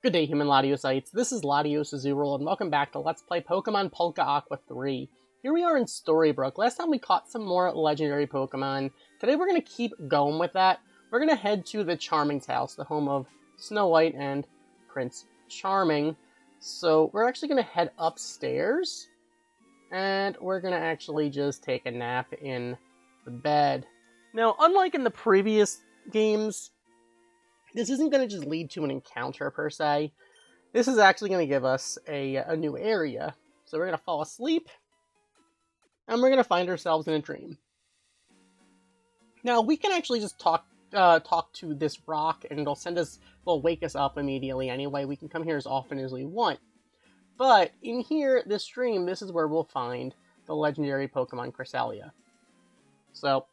Good day, human Latiosites. This is LatiosAzurill, and welcome back to Let's Play Pokemon Polka Aqua 3. Here we are in Storybrooke. Last time we caught some more legendary Pokemon. Today we're going to keep going with that. We're going to head to the Charming's house, the home of Snow White and Prince Charming. So we're actually going to head upstairs, and we're going to actually just take a nap in the bed. Now, unlike in the previous games, this isn't going to just lead to an encounter, per se. This is actually going to give us a new area. So we're going to fall asleep, and we're going to find ourselves in a dream. Now, we can actually just talk to this rock, and it'll wake us up immediately anyway. We can come here as often as we want. But in here, this dream, this is where we'll find the legendary Pokemon Cresselia. So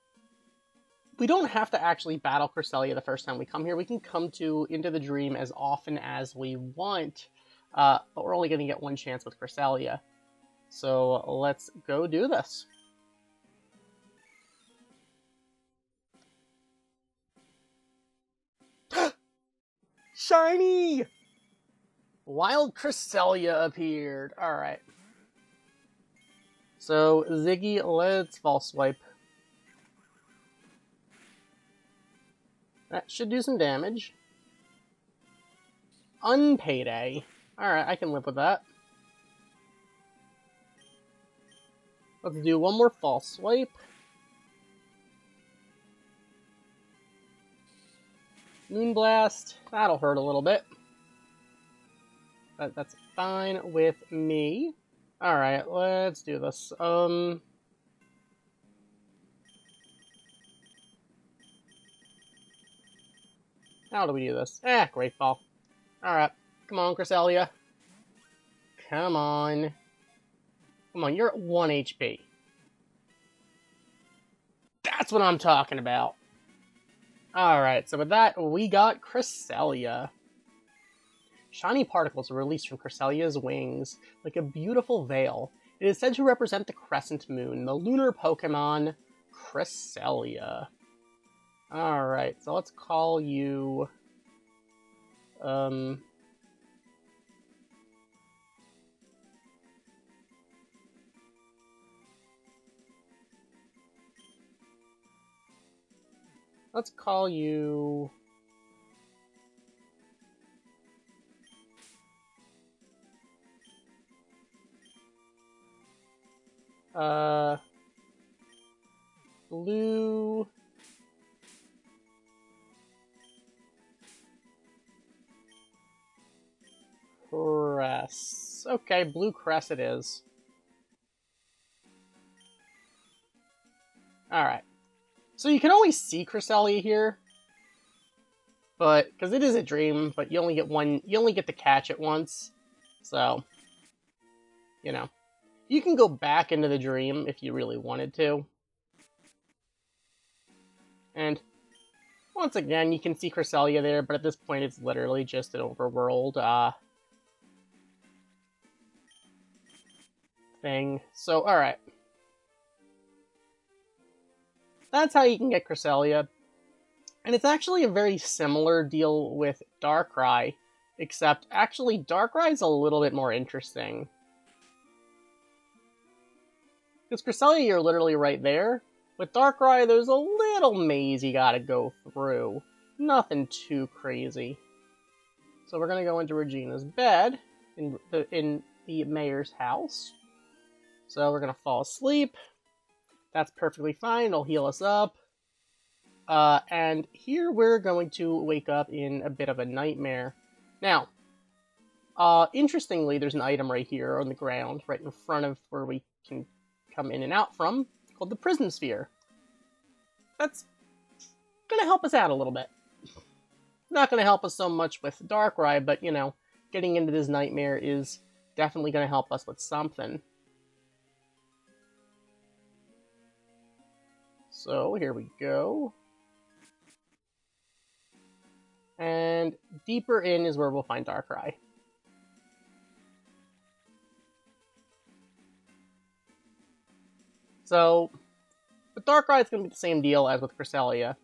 we don't have to actually battle Cresselia the first time we come here. We can come into the dream as often as we want, but we're only going to get one chance with Cresselia. So let's go do this. Shiny! Wild Cresselia appeared. Alright. So, Ziggy, let's false swipe. That should do some damage. Unpayday. Alright, I can live with that. Let's do one more false swipe. Moonblast. That'll hurt a little bit. But that's fine with me. Alright, let's do this. How do we do this? Great ball. Alright. Come on, Cresselia. Come on. Come on, you're at 1 HP. That's what I'm talking about. Alright, so with that, we got Cresselia. Shiny particles are released from Cresselia's wings, like a beautiful veil. It is said to represent the crescent moon, the lunar Pokemon Cresselia. Alright, so let's call you... Let's call you... Blue... Cress. Okay, Blue Cress it is. Alright. So you can always see Cresselia here. But, because it is a dream, but you only get to catch it once. So, you know. You can go back into the dream if you really wanted to. And, once again, you can see Cresselia there, but at this point it's literally just an overworld, thing. So, alright. That's how you can get Cresselia. And it's actually a very similar deal with Darkrai, except actually Darkrai's a little bit more interesting. Because Cresselia, you're literally right there. With Darkrai, there's a little maze you gotta go through. Nothing too crazy. So we're gonna go into Regina's bed, in the mayor's house. So we're gonna fall asleep. That's perfectly fine, it'll heal us up. And here we're going to wake up in a bit of a nightmare. Now, interestingly, there's an item right here on the ground, right in front of where we can come in and out from, called the Prism Sphere. That's gonna help us out a little bit. Not gonna help us so much with Darkrai, but, you know, getting into this nightmare is definitely gonna help us with something. So, here we go. And deeper in is where we'll find Darkrai. So, with Darkrai, it's going to be the same deal as with Cresselia.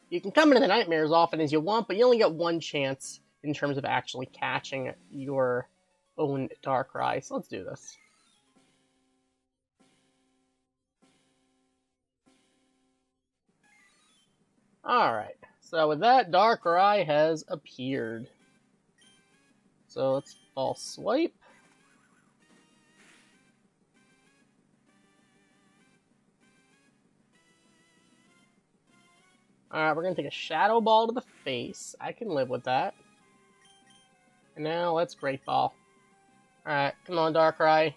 You can come into the nightmare as often as you want, but you only get one chance in terms of actually catching your own Darkrai. So let's do this. Alright, so with that, Darkrai has appeared. So let's false swipe. Alright, we're going to take a Shadow Ball to the face. I can live with that. And now let's Great Ball. Alright, come on, Darkrai.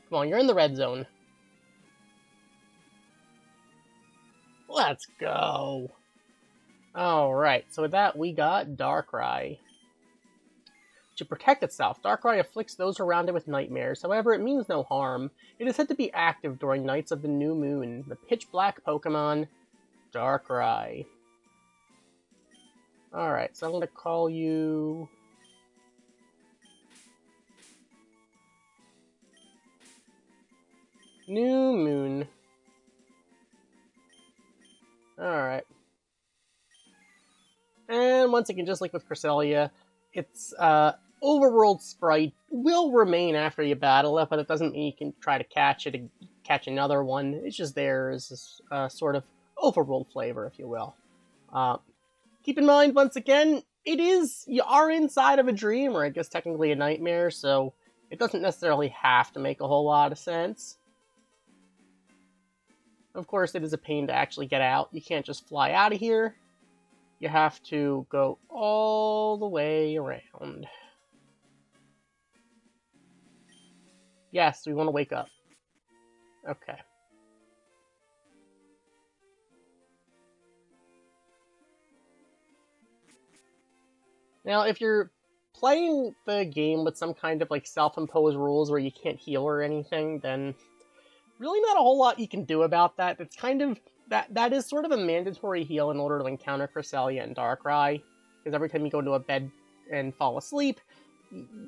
Come on, you're in the red zone. Let's go! Alright, so with that, we got Darkrai. To protect itself, Darkrai afflicts those around it with nightmares. However, it means no harm. It is said to be active during nights of the new moon. The pitch-black Pokemon, Darkrai. Alright, so I'm going to call you... New Moon. Alright. And once again, just like with Cresselia, its overworld sprite will remain after you battle it, but it doesn't mean you can try to catch it, catch another one. It's just there as this sort of overworld flavor, if you will. Keep in mind, once again, you are inside of a dream, or I guess technically a nightmare, so it doesn't necessarily have to make a whole lot of sense. Of course, it is a pain to actually get out. You can't just fly out of here. You have to go all the way around. Yes, we want to wake up. Okay. Now, if you're playing the game with some kind of like self-imposed rules where you can't heal or anything, then really not a whole lot you can do about that. It's kind of that is sort of a mandatory heal in order to encounter Cresselia and Darkrai, because every time you go into a bed and fall asleep,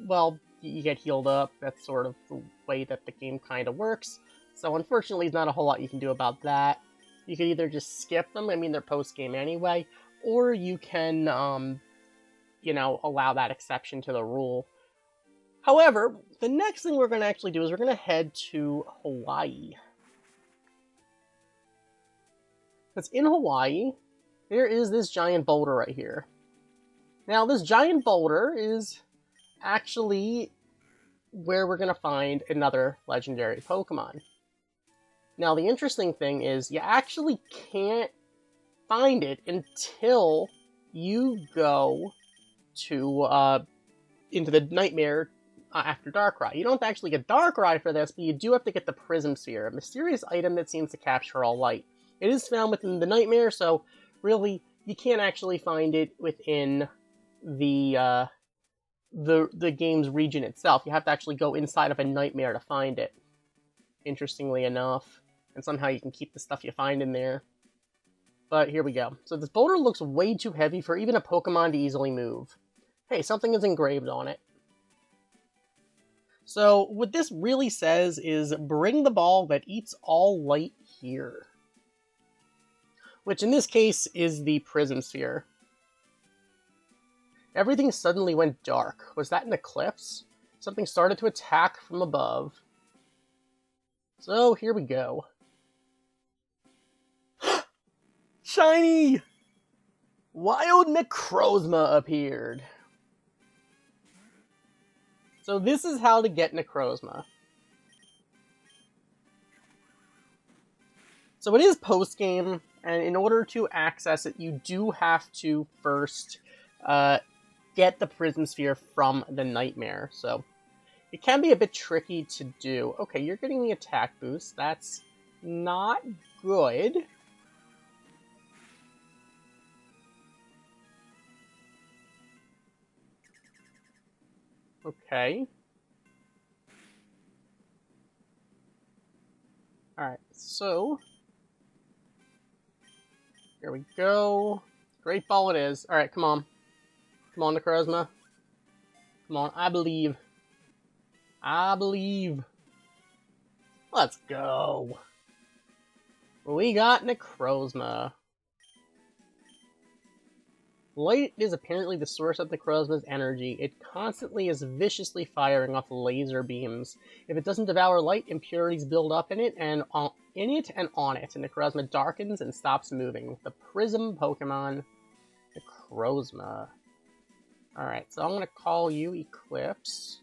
well, you get healed up. That's sort of the way that the game kind of works. So unfortunately, there's not a whole lot you can do about that. You can either just skip them, I mean, they're post-game anyway, or you can, you know, allow that exception to the rule. However, the next thing we're going to actually do is we're going to head to Hawaii. Because in Hawaii, there is this giant boulder right here. Now, this giant boulder is actually where we're going to find another legendary Pokemon. Now, the interesting thing is you actually can't find it until you go to into the Nightmare after Darkrai. You don't actually get Darkrai for this, but you do have to get the Prism Sphere, a mysterious item that seems to capture all light. It is found within the Nightmare, so really you can't actually find it within the game's region itself. You have to actually go inside of a Nightmare to find it, interestingly enough. And somehow you can keep the stuff you find in there. But here we go. So this boulder looks way too heavy for even a Pokemon to easily move. Hey, something is engraved on it. So what this really says is, bring the ball that eats all light here. Which in this case is the Prism Sphere. Everything suddenly went dark. Was that an eclipse? Something started to attack from above. So here we go. Shiny! Wild Necrozma appeared. So this is how to get Necrozma. So it is post-game, and in order to access it, you do have to first get the Prism Sphere from the Nightmare. So it can be a bit tricky to do. Okay, you're getting the attack boost. That's not good. Okay. Alright, so here we go. Great ball it is. Alright, come on. Come on, Necrozma. Come on, I believe. I believe. Let's go. We got Necrozma. Light is apparently the source of Necrozma's energy. It constantly is viciously firing off laser beams. If it doesn't devour light, impurities build up in it and on it, and Necrozma darkens and stops moving. The Prism Pokemon, Necrozma. Alright, so I'm going to call you Eclipse.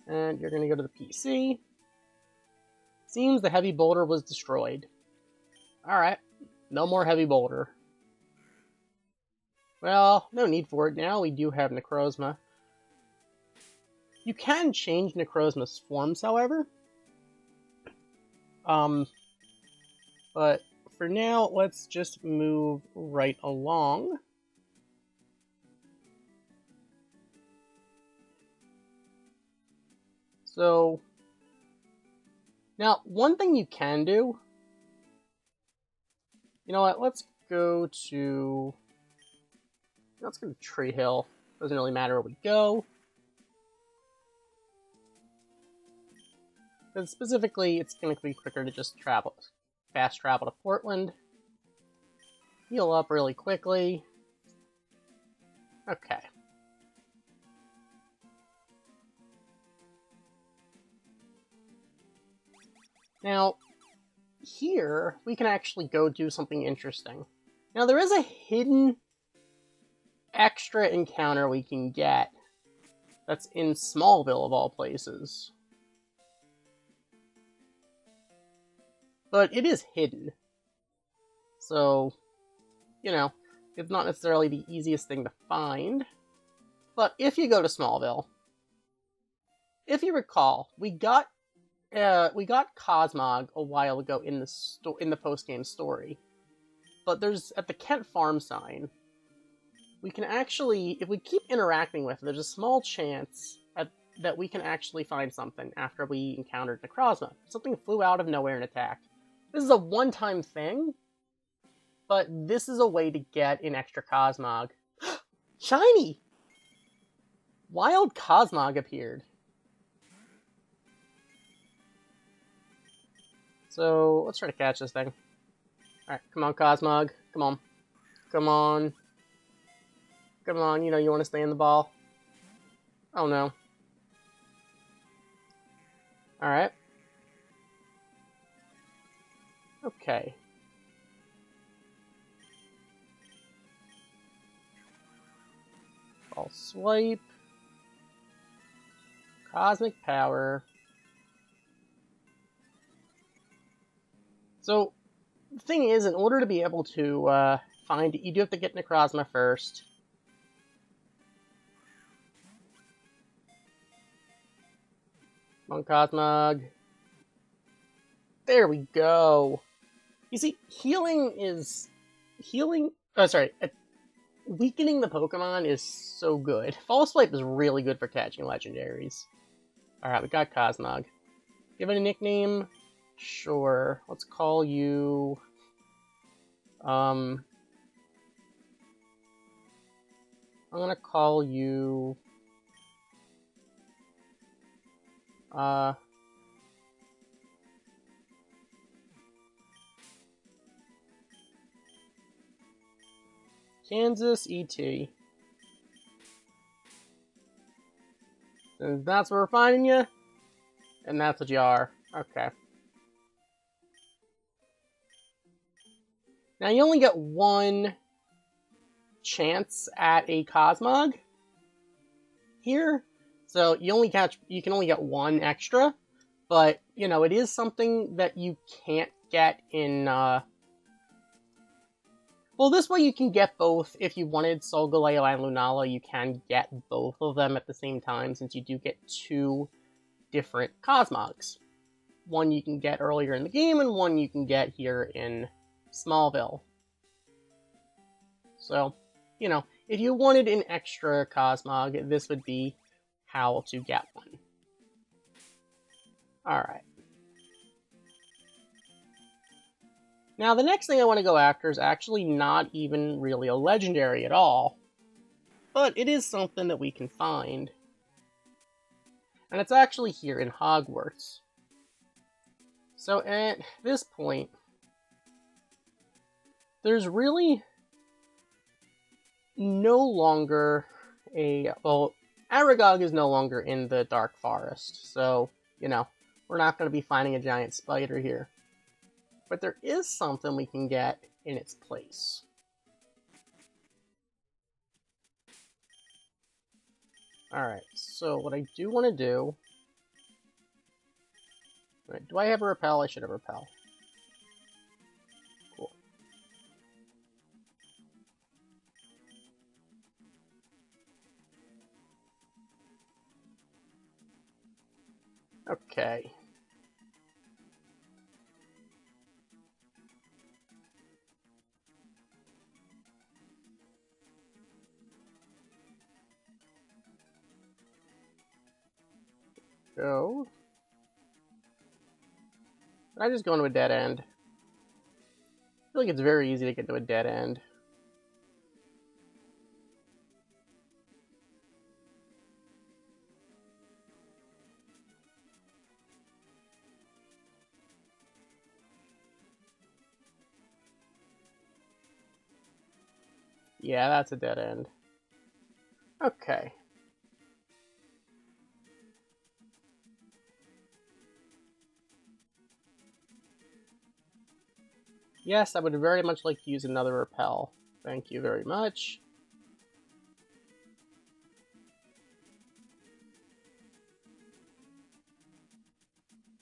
And you're going to go to the PC. Seems the heavy boulder was destroyed. Alright, no more heavy boulder. Well, no need for it now. We do have Necrozma. You can change Necrozma's forms, however. But for now, let's just move right along. So, now, one thing you can do, you know what, let's go to Tree Hill. Doesn't really matter where we go. Because specifically, it's going to be quicker to just fast travel to Portland. Heal up really quickly. Okay. Now, here, we can actually go do something interesting. Now, there is a hidden extra encounter we can get that's in Smallville, of all places. But it is hidden. So, you know, it's not necessarily the easiest thing to find. But if you go to Smallville, if you recall, we got Cosmog a while ago in the post-game story. But there's, at the Kent Farm sign, we can actually, if we keep interacting with it, there's a small chance that we can actually find something after we encountered Necrozma. Something flew out of nowhere and attacked. This is a one-time thing, but this is a way to get an extra Cosmog. Shiny! Wild Cosmog appeared. So, let's try to catch this thing. Alright, come on, Cosmog. Come on. Come on. Come on, you know you want to stay in the ball. Oh no. Alright. Okay. Ball swipe. Cosmic power. So, the thing is, in order to be able to find it, you do have to get Necrozma first. Come on, Cosmog. There we go. You see, weakening the Pokemon is so good. False Swipe is really good for catching legendaries. Alright, we got Cosmog. Give it a nickname? Sure. Let's call you... I'm gonna call you... Kansas ET. And that's where we're finding you? And that's what you are. Okay. Now you only get one chance at a Cosmog here. So you can only get one extra. But, you know, it is something that you can't get in, well, this way you can get both. If you wanted Solgaleo and Lunala, you can get both of them at the same time, since you do get two different Cosmogs. One you can get earlier in the game, and one you can get here in Smallville. So, you know, if you wanted an extra Cosmog, this would be how to get one. Alright. Now, the next thing I want to go after is actually not even really a legendary at all. But it is something that we can find. And it's actually here in Hogwarts. So at this point, there's really no longer a... Well, Aragog is no longer in the Dark Forest, so, you know, we're not going to be finding a giant spider here. But there is something we can get in its place. Alright, so what I do want to do... Right, do I have a repel? I should have repel. Cool. Okay. Go. I just go into a dead end. I feel like it's very easy to get to a dead end. Yeah, that's a dead end. Okay. Yes, I would very much like to use another repel. Thank you very much.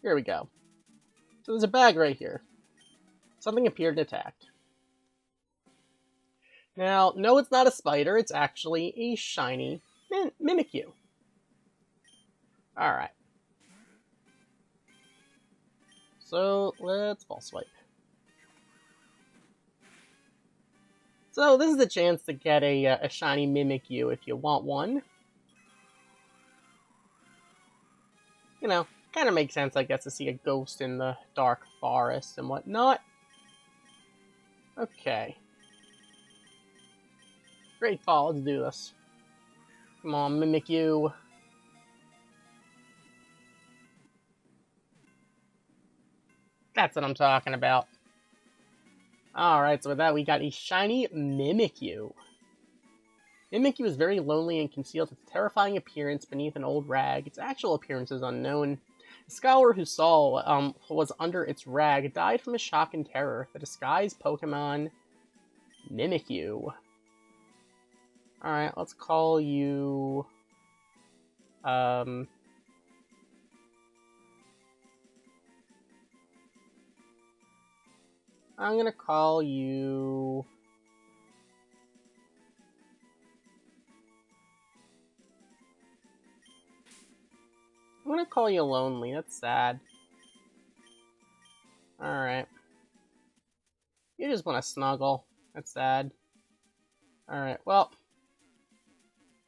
Here we go. So there's a bag right here. Something appeared and attacked. Now, no, it's not a spider. It's actually a shiny Mimikyu. Alright. So, let's ball swipe. So, this is the chance to get a shiny Mimikyu if you want one. You know, kind of makes sense, I guess, to see a ghost in the Dark Forest and whatnot. Okay. Great ball, let's do this. Come on, Mimikyu. That's what I'm talking about. Alright, so with that, we got a shiny Mimikyu. Mimikyu is very lonely and conceals its terrifying appearance beneath an old rag. Its actual appearance is unknown. The scholar who saw was under its rag died from a shock and terror. The disguised Pokemon Mimikyu. Alright, let's call you... I'm gonna call you... I'm gonna call you Lonely, that's sad. Alright. You just want to snuggle. That's sad. Alright, well...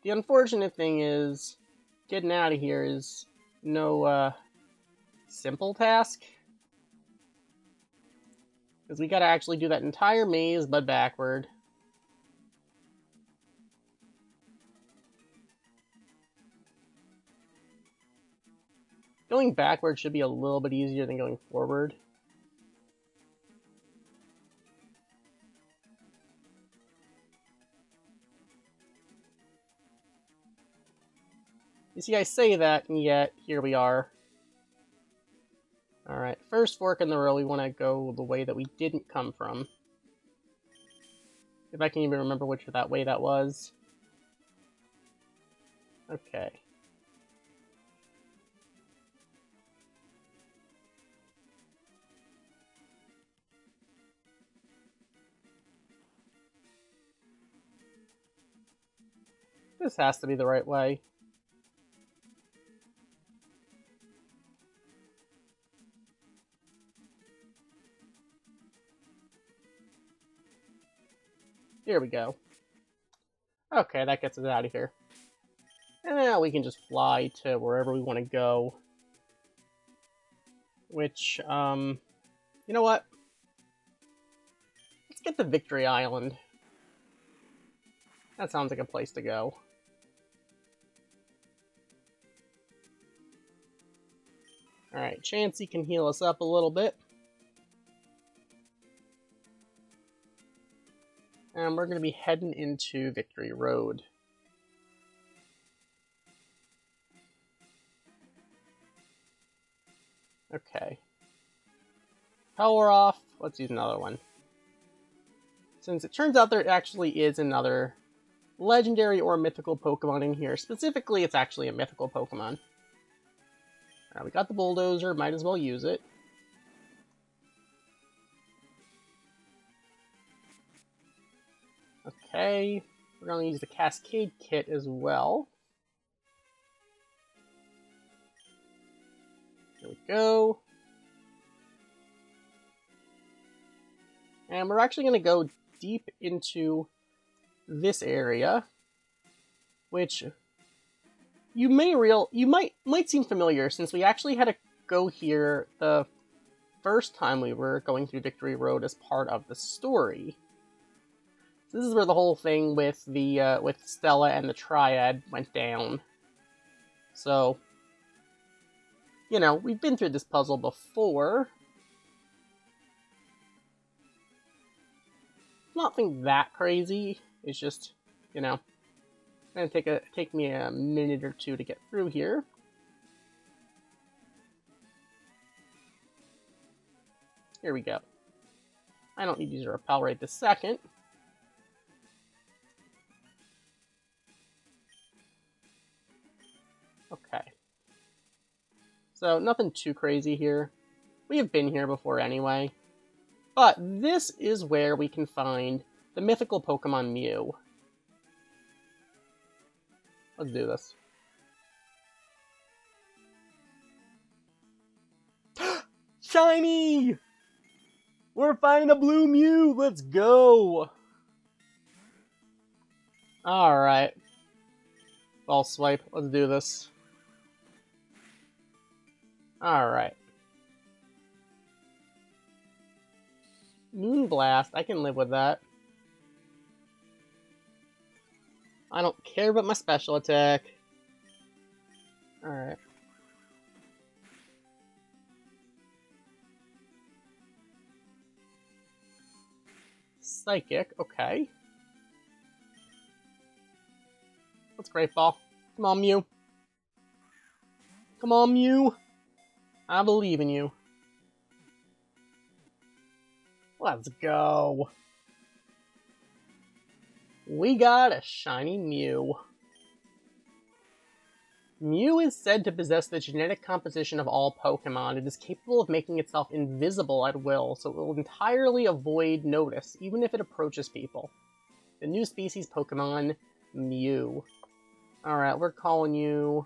The unfortunate thing is, getting out of here is no, simple task. Because we gotta actually do that entire maze, but backward. Going backward should be a little bit easier than going forward. You see, I say that, and yet, here we are. Alright, first fork in the road, we want to go the way that we didn't come from. If I can even remember which that way that was. Okay. This has to be the right way. Here we go. Okay, that gets us out of here. And now we can just fly to wherever we want to go. Which, you know what? Let's get to Victory Island. That sounds like a place to go. Alright, Chansey can heal us up a little bit. And we're going to be heading into Victory Road. Okay. Power off. Let's use another one. Since it turns out there actually is another legendary or mythical Pokemon in here. Specifically, it's actually a mythical Pokemon. Alright, we got the Bulldozer. Might as well use it. Okay. We're going to use the Cascade Kit as well. Here we go. And we're actually going to go deep into this area, which you might seem familiar, since we actually had to go here the first time we were going through Victory Road as part of the story. So this is where the whole thing with the with Stella and the Triad went down. So, you know, we've been through this puzzle before. Nothing that crazy. It's just, you know, it's gonna take me a minute or two to get through here. Here we go. I don't need to use a repel right this second. Okay. So, nothing too crazy here. We have been here before anyway. But this is where we can find the mythical Pokemon Mew. Let's do this. Shiny! We're finding a blue Mew! Let's go! Alright. Ball swipe. Let's do this. Alright. Moonblast, I can live with that. I don't care about my special attack. Alright. Psychic, okay. That's Great Ball. Come on, Mew. Come on, Mew. I believe in you. Let's go. We got a shiny Mew. Mew is said to possess the genetic composition of all Pokemon. It is capable of making itself invisible at will, so it will entirely avoid notice, even if it approaches people. The new species Pokemon, Mew. Alright, we're calling you...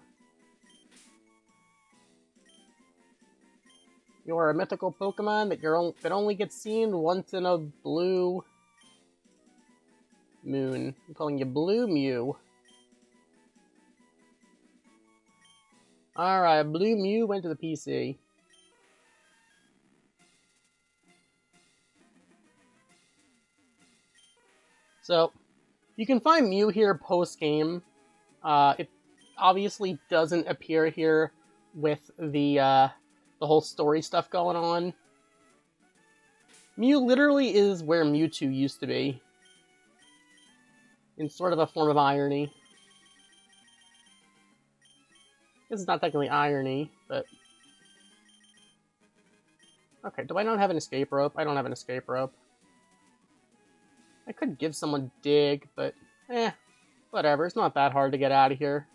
You're a mythical Pokemon that only gets seen once in a blue moon. I'm calling you Blue Mew. Alright, Blue Mew went to the PC. So, you can find Mew here post-game. It obviously doesn't appear here with the whole story stuff going on. Mew literally is where Mewtwo used to be. In sort of a form of irony. This is not technically irony, but... Okay, do I not have an escape rope? I don't have an escape rope. I could give someone Dig, but... whatever, it's not that hard to get out of here.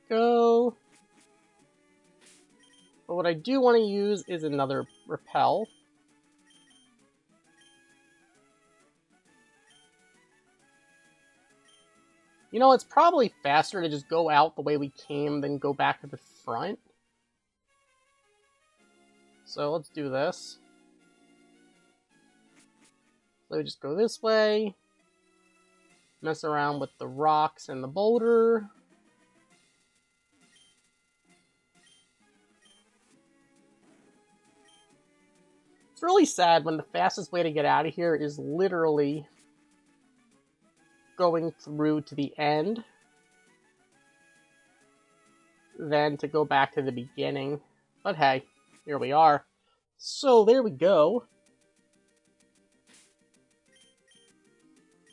Go. But what I do want to use is another repel. You know, it's probably faster to just go out the way we came than go back to the front. So let's do this. So we just go this way. Mess around with the rocks and the boulder. It's really sad when the fastest way to get out of here is literally going through to the end. than to go back to the beginning. But hey, here we are. So there we go.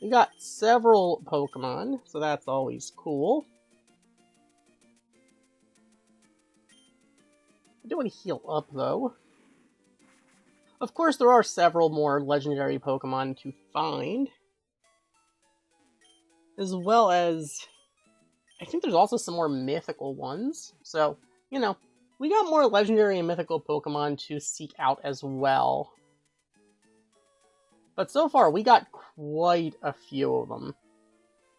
We got several Pokemon, so that's always cool. I do want to heal up, though. Of course, there are several more legendary Pokemon to find. As well as, I think there's also some more mythical ones. So, you know, we got more legendary and mythical Pokemon to seek out as well. But so far, we got quite a few of them.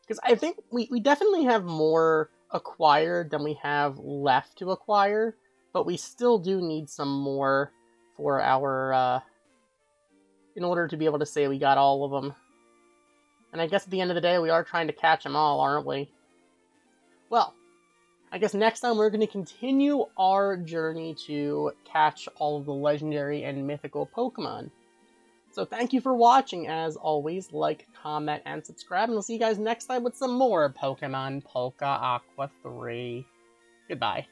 Because I think we definitely have more acquired than we have left to acquire. But we still do need some more for our, in order to be able to say we got all of them. And I guess at the end of the day, we are trying to catch them all, aren't we? Well, I guess next time we're going to continue our journey to catch all of the legendary and mythical Pokemon. So thank you for watching. As always, like, comment, and subscribe. And we'll see you guys next time with some more Pokemon Polka Aqua 3. Goodbye.